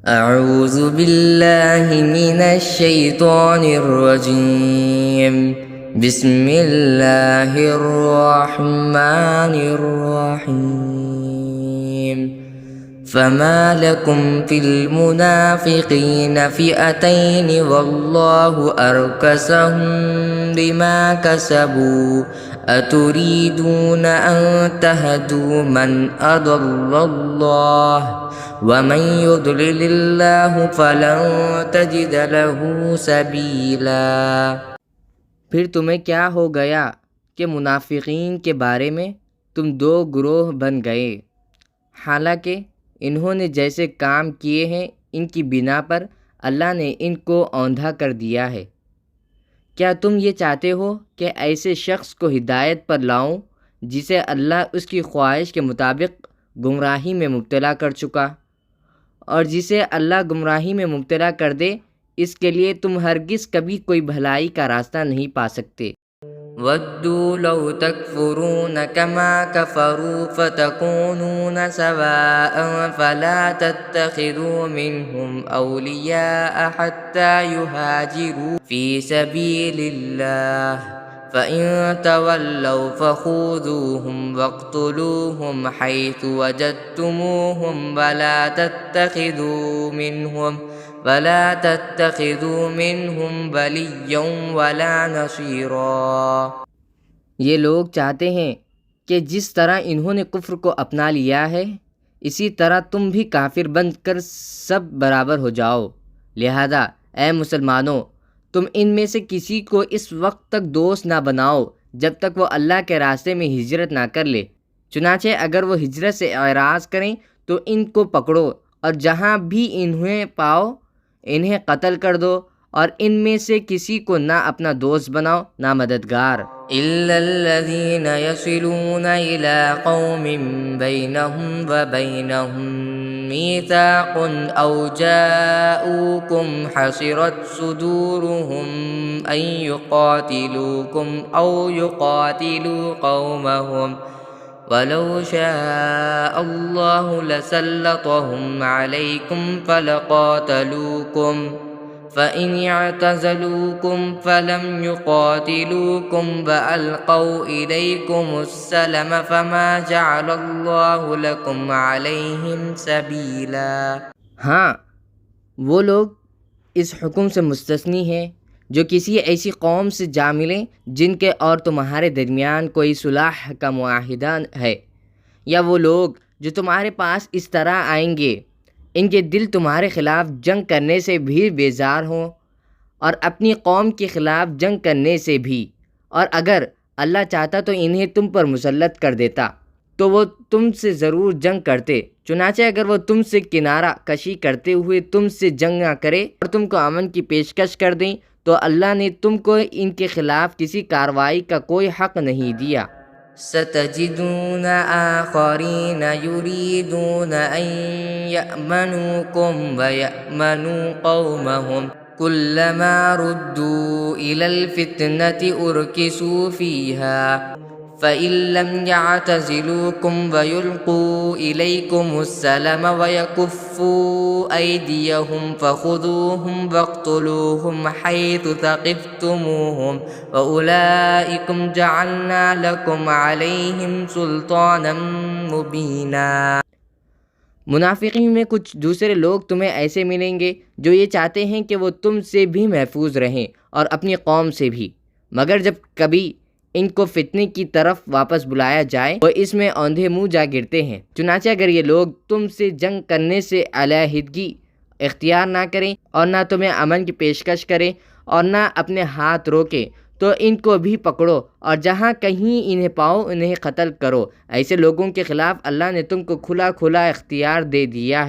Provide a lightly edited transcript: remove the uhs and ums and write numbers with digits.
اعوذ باللہ من الشیطان الرجیم بسم اللہ الرحمن الرحیم فما لکم فی المنافقین فئتین واللہ ارکسہم بما کسبوا اتریدون ان تہدوا من اضل اللہ وَمَن يُضْلِلِ اللَّهُ فَلَن تَجِدَ لَهُ سَبِيلًا۔ پھر تمہیں کیا ہو گیا کہ منافقین کے بارے میں تم دو گروہ بن گئے، حالانکہ انہوں نے جیسے کام کیے ہیں ان کی بنا پر اللہ نے ان کو اوندھا کر دیا ہے۔ کیا تم یہ چاہتے ہو کہ ایسے شخص کو ہدایت پر لاؤں جسے اللہ اس کی خواہش کے مطابق گمراہی میں مبتلا کر چکا، اور جسے اللہ گمراہی میں مبتلا کر دے اس کے لیے تم ہرگز کبھی کوئی بھلائی کا راستہ نہیں پا سکتے۔ وَدُّوا لَوْ تَكْفُرُونَ كَمَا كَفَرُوا فَتَكُونُونَ سَوَاءً فَلَا تَتَّخِذُوا مِنْهُمْ أَوْلِيَاءَ حَتَّى يُهَاجِرُوا فِي سَبِيلِ اللَّهِ فَإِن تَوَلَّوْا فَخُذُوهُمْ وَاقْتُلُوهُمْ حَيْثُ وَجَدتُّمُوهُمْ وَلَا تَتَّخِذُوا مِنْهُمْ وَلِيًّا وَلَا نَصِيرًا۔ یہ لوگ چاہتے ہیں کہ جس طرح انہوں نے کفر کو اپنا لیا ہے اسی طرح تم بھی کافر بن کر سب برابر ہو جاؤ، لہذا اے مسلمانوں تم ان میں سے کسی کو اس وقت تک دوست نہ بناؤ جب تک وہ اللہ کے راستے میں ہجرت نہ کر لے، چنانچہ اگر وہ ہجرت سے اعراض کریں تو ان کو پکڑو اور جہاں بھی انہیں پاؤ انہیں قتل کر دو، اور ان میں سے کسی کو نہ اپنا دوست بناؤ نہ مددگار۔ إِلَّا الَّذِينَ يَصِلُونَ إِلَىٰ قَوْمٍ بَيْنَهُمْ وَبَيْنَهُم مِّيثَاقٌ أَوْ جَاءُوكُمْ حَصِرَتْ صُدُورُهُمْ أَن يُقَاتِلُوكُمْ أَوْ يُقَاتِلُوا قَوْمَهُمْ وَلَوْ شَاءَ اللَّهُ لَسَلَّطَهُمْ عَلَيْكُمْ فَلَقَاتَلُوكُمْ فَإِنِ اعْتَزَلُوكُمْ فَلَمْ يُقَاتِلُوكُمْ وَأَلْقَوْا إِلَيْكُمُ السَّلَمَ فَمَا جَعَلَ اللَّهُ لَكُمْ عَلَيْهِمْ سَبِيلًا۔ ہاں، وہ لوگ اس حکم سے مستثنی ہیں جو کسی ایسی قوم سے جا ملیں جن کے اور تمہارے درمیان کوئی صلح کا معاہدہ ہے، یا وہ لوگ جو تمہارے پاس اس طرح آئیں گے ان کے دل تمہارے خلاف جنگ کرنے سے بھی بیزار ہوں اور اپنی قوم کے خلاف جنگ کرنے سے بھی، اور اگر اللہ چاہتا تو انہیں تم پر مسلط کر دیتا تو وہ تم سے ضرور جنگ کرتے، چنانچہ اگر وہ تم سے کنارہ کشی کرتے ہوئے تم سے جنگ نہ کرے اور تم کو امن کی پیشکش کر دیں تو اللہ نے تم کو ان کے خلاف کسی کارروائی کا کوئی حق نہیں دیا۔ سَتَجِدُونَ آخَرِينَ يُرِيدُونَ أَن يَأْمَنُوكُمْ وَيَأْمَنُوا قَوْمَهُمْ كُلَّمَا رُدُّوا إِلَى الْفِتْنَةِ أُرْكِسُوا فِيهَا فَإِن لَّمْ يَعْتَزِلُوكُمْ وَيُلْقُوا إِلَيْكُمُ السَّلَمَ وَيَكُفُّوا أَيْدِيَهُمْ فَخُذُوهُمْ وَاقْتُلُوهُمْ حَيْثُ ثَقِفْتُمُوهُمْ وَأُولَٰئِكُمْ جَعَلْنَا لَكُمْ عَلَيْهِمْ سُلْطَانًا مُّبِينًا۔ منافقین میں کچھ دوسرے لوگ تمہیں ایسے ملیں گے جو یہ چاہتے ہیں کہ وہ تم سے بھی محفوظ رہیں اور اپنی قوم سے بھی، مگر جب کبھی ان کو فتنے کی طرف واپس بلایا جائے وہ اس میں اوندھے منہ جا گرتے ہیں، چنانچہ اگر یہ لوگ تم سے جنگ کرنے سے علیحدگی اختیار نہ کریں اور نہ تمہیں امن کی پیشکش کریں اور نہ اپنے ہاتھ روکیں تو ان کو بھی پکڑو اور جہاں کہیں انہیں پاؤ انہیں قتل کرو۔ ایسے لوگوں کے خلاف اللہ نے تم کو کھلا کھلا اختیار دے دیا ہے۔